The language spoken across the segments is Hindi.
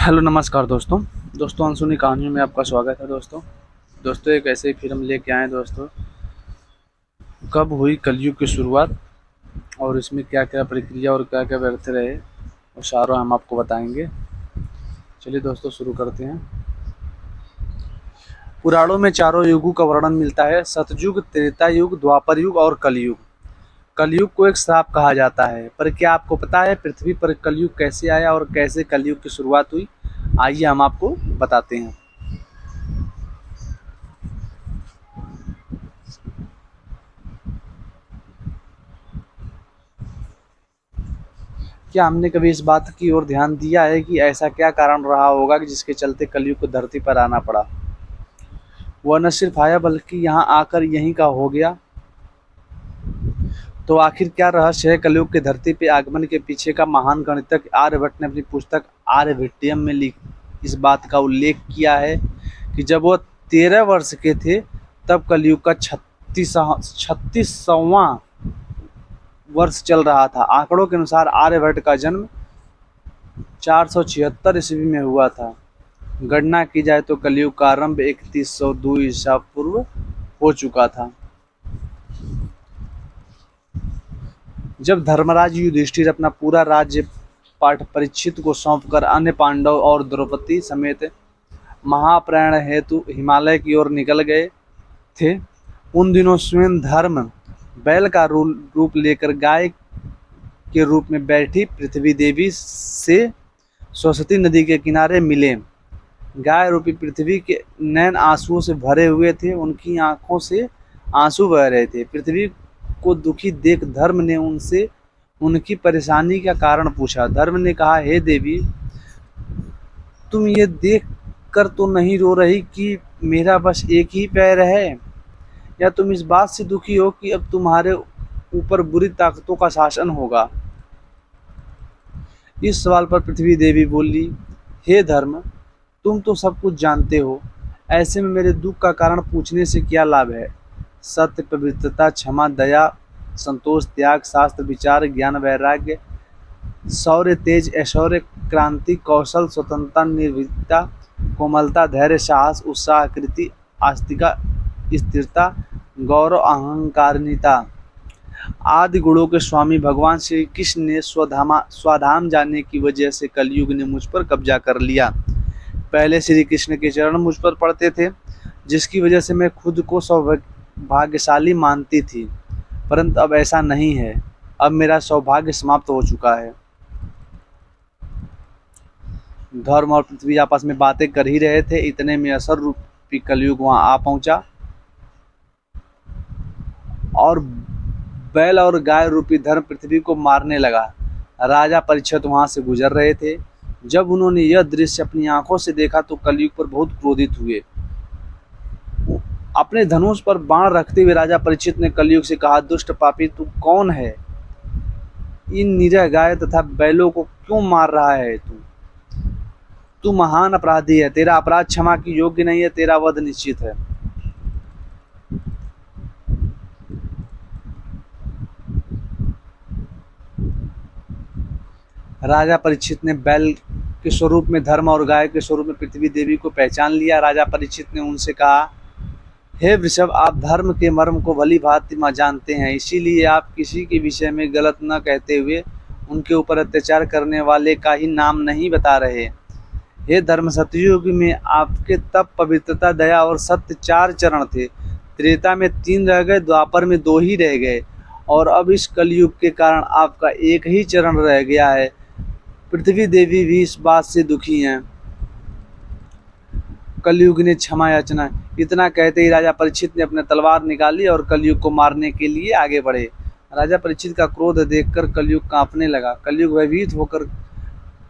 हेलो नमस्कार दोस्तों अनसुनी कहानियों में आपका स्वागत है दोस्तों एक ऐसे ही फिल्म लेके आए दोस्तों। कब हुई कलयुग की शुरुआत और इसमें क्या क्या प्रक्रिया और क्या क्या व्यर्थ रहे और सारा हम आपको बताएंगे। चलिए दोस्तों शुरू करते हैं। पुराणों में चारों युगों का वर्णन मिलता है: सतयुग, त्रेता युग, द्वापर युग और कलयुग। कलयुग को एक श्राप कहा जाता है, पर क्या आपको पता है पृथ्वी पर कलयुग कैसे आया और कैसे कलयुग की शुरुआत हुई? आइए हम आपको बताते हैं। क्या हमने कभी इस बात की ओर ध्यान दिया है कि ऐसा क्या कारण रहा होगा कि जिसके चलते कलयुग को धरती पर आना पड़ा? वह न सिर्फ आया बल्कि यहाँ आकर यहीं का हो गया। तो आखिर क्या रहस्य है कलयुग के धरती पे आगमन के पीछे का? महान गणितज्ञ आर्यभट्ट ने अपनी पुस्तक आर्यभट्टियम में इस बात का उल्लेख किया है कि जब वह 13 वर्ष के थे तब कलयुग का 36वां वर्ष चल रहा था। आंकड़ों के अनुसार आर्यभट्ट का जन्म 476 ईस्वी में हुआ था। गणना की जाए तो कलयुग का आरंभ 3102 ईसा पूर्व हो चुका था, जब धर्मराज युधिष्ठिर अपना पूरा राज्य पाठ परीक्षित को सौंपकर अन्य पांडव और द्रौपदी समेत महाप्रयाण हेतु हिमालय की ओर निकल गए थे। उन दिनों स्वयं धर्म बैल का रूप लेकर गाय के रूप में बैठी पृथ्वी देवी से सरस्वती नदी के किनारे मिले। गाय रूपी पृथ्वी के नैन आंसुओं से भरे हुए थे, उनकी आंखों से आंसू बह रहे थे। पृथ्वी को दुखी देख धर्म ने उनसे उनकी परेशानी का कारण पूछा। धर्म ने कहा, हे देवी, तुम ये देख कर तो नहीं रो रही कि मेरा बस एक ही पैर है, या तुम इस बात से दुखी हो कि अब तुम्हारे ऊपर बुरी ताकतों का शासन होगा? इस सवाल पर पृथ्वी देवी बोली, हे धर्म, तुम तो सब कुछ जानते हो, ऐसे में मेरे दुख का कारण पूछने से क्या लाभ है? सत्य, पवित्रता, क्षमा, दया, संतोष, त्याग, शास्त्र विचार, ज्ञान, वैराग्य, शौर्य, तेज, ऐश्वर्य, क्रांति, कौशल, स्वतंत्रता, निर्भीकता, कोमलता, धैर्य, साहस, उत्साह, कृति, आस्तिका, स्थिरता, गौरव, अहंकारिता आदि गुणों के स्वामी भगवान श्री कृष्ण ने स्वधाम जाने की वजह से कलयुग ने मुझ पर कब्जा कर लिया। पहले श्री कृष्ण के चरण मुझ पर पड़ते थे, जिसकी वजह से मैं खुद को सौभाग्यशाली मानती थी, परंतु अब ऐसा नहीं है। अब मेरा सौभाग्य समाप्त हो चुका है। धर्म और पृथ्वी आपस में बातें कर ही रहे थे, इतने में असर रूपी कलयुग वहां आ पहुंचा और बैल और गाय रूपी धर्म पृथ्वी को मारने लगा। राजा परीक्षित वहां से गुजर रहे थे। जब उन्होंने यह दृश्य अपनी आंखों से देखा तो कलयुग पर बहुत क्रोधित हुए। अपने धनुष पर बाण रखते हुए राजा परीक्षित ने कलयुग से कहा, दुष्ट पापी, तू कौन है? इन निरीह गाय तथा बैलों को क्यों मार रहा है? तू महान अपराधी है, तेरा अपराध क्षमा की योग्य नहीं है, तेरा वध निश्चित है। राजा परीक्षित ने बैल के स्वरूप में धर्म और गाय के स्वरूप में पृथ्वी देवी को पहचान लिया। राजा परीक्षित ने उनसे कहा, हे वृषभ, आप धर्म के मर्म को भली भांति जानते हैं, इसीलिए आप किसी के विषय में गलत न कहते हुए उनके ऊपर अत्याचार करने वाले का ही नाम नहीं बता रहे। हे धर्म, सतयुग में आपके तप, पवित्रता, दया और सत्य 4 चरण थे। त्रेता में 3 रह गए, द्वापर में 2 ही रह गए, और अब इस कलयुग के कारण आपका एक ही चरण रह गया है। पृथ्वी देवी भी इस बात से दुखी हैं। कलयुग ने क्षमा याचना। इतना कहते ही राजा परीक्षित ने अपने तलवार निकाली और कलयुग को मारने के लिए आगे बढ़े। राजा परीक्षित का क्रोध देखकर कलयुग कांपने लगा। कलयुग भयभीत होकर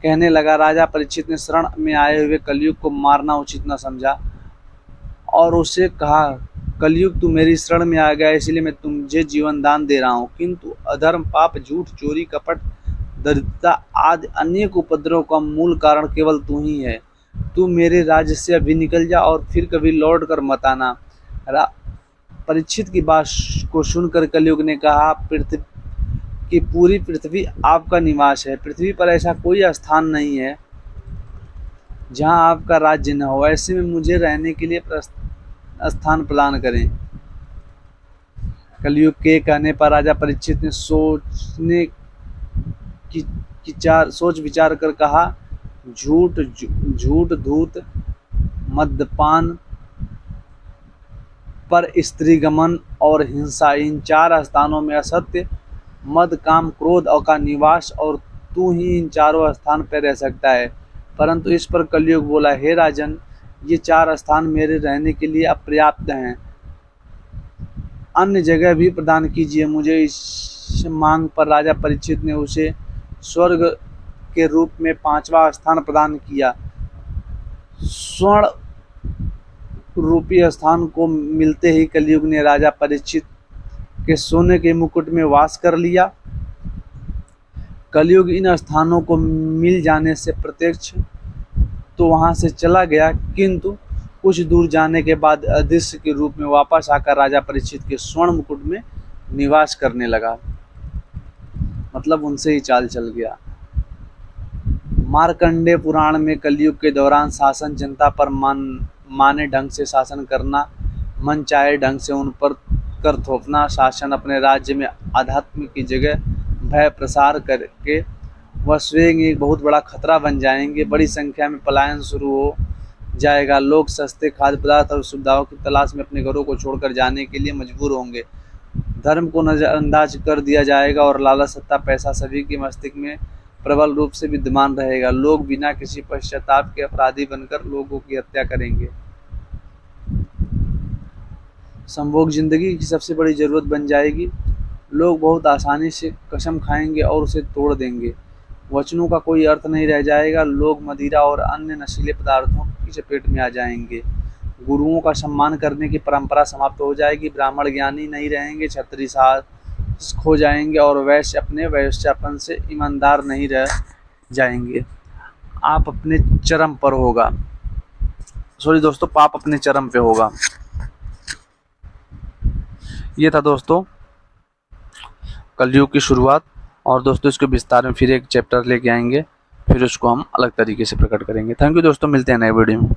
कहने लगा, राजा परीक्षित ने शरण में आए हुए कलयुग को मारना उचित न समझा और उससे कहा, कलयुग तू मेरी शरण में आ गया, इसलिए मैं तुझे जीवन दान दे रहा हूँ, किंतु अधर्म, पाप, झूठ, चोरी, कपट, दरिद्रता आदि अनेक उपद्रव का मूल कारण केवल तू ही है। तू मेरे राज्य से अभी निकल जा और फिर कभी लौट कर मत आना। परीक्षित की बात को सुनकर कलयुग ने कहा, कि पूरी पृथ्वी आपका निवास है, पृथ्वी पर ऐसा कोई स्थान नहीं है जहाँ आपका राज्य न हो, ऐसे में मुझे रहने के लिए स्थान प्रदान करें। कलयुग के कहने पर राजा परीक्षित ने सोच विचार कर कहा, झूठ धूत मद्यपान पर स्त्री गमन और हिंसा, इन 4 स्थानों में असत्य मद काम क्रोध और का निवास, और तू ही इन 4 स्थान पर रह सकता है। परंतु इस पर कलयुग बोला, हे राजन, ये 4 स्थान मेरे रहने के लिए अपर्याप्त हैं, अन्य जगह भी प्रदान कीजिए मुझे। इस मांग पर राजा परीक्षित ने उसे स्वर्ग के रूप में 5वां स्थान प्रदान किया। स्वर्ण रूपी स्थान को मिलते ही कलयुग ने राजा परीक्षित के सोने के मुकुट में वास कर लिया। कलयुग इन स्थानों को मिल जाने से प्रत्यक्ष तो वहां से चला गया, किंतु कुछ दूर जाने के बाद अदृश्य के रूप में वापस आकर राजा परीक्षित के स्वर्ण मुकुट में निवास करने लगा। मतलब उनसे ही चाल चल गया। मार्कंडेय पुराण में कलयुग के दौरान शासन जनता पर माने ढंग से शासन करना, मन चाहे ढंग से उन पर कर थोपना, शासन अपने राज्य में आध्यात्म की जगह भय प्रसार करके वह स्वयं एक बहुत बड़ा खतरा बन जाएंगे। बड़ी संख्या में पलायन शुरू हो जाएगा। लोग सस्ते खाद्य पदार्थ और सुविधाओं की तलाश में अपने घरों को छोड़कर जाने के लिए मजबूर होंगे। धर्म को नजरअंदाज कर दिया जाएगा और लालच, सत्ता, पैसा सभी के मस्तिष्क में प्रबल रूप से विद्यमान रहेगा। लोग बिना किसी पश्चाताप के अपराधी बनकर लोगों की हत्या करेंगे। संभोग जिंदगी की सबसे बड़ी जरूरत बन जाएगी। लोग बहुत आसानी से कसम खाएंगे और उसे तोड़ देंगे। वचनों का कोई अर्थ नहीं रह जाएगा। लोग मदिरा और अन्य नशीले पदार्थों की चपेट में आ जाएंगे। गुरुओं का सम्मान करने की परंपरा समाप्त हो जाएगी। ब्राह्मण ज्ञानी नहीं रहेंगे, क्षत्रिय साहस खो जाएंगे और वैश्य अपने वैश्यापन से ईमानदार नहीं रह जाएंगे। आप अपने चरम पर होगा, सॉरी दोस्तों, पाप अपने चरम पे होगा। ये था दोस्तों कलयुग की शुरुआत। और दोस्तों इसके विस्तार में फिर एक चैप्टर लेके आएंगे, फिर उसको हम अलग तरीके से प्रकट करेंगे। थैंक यू दोस्तों, मिलते हैं नए वीडियो में।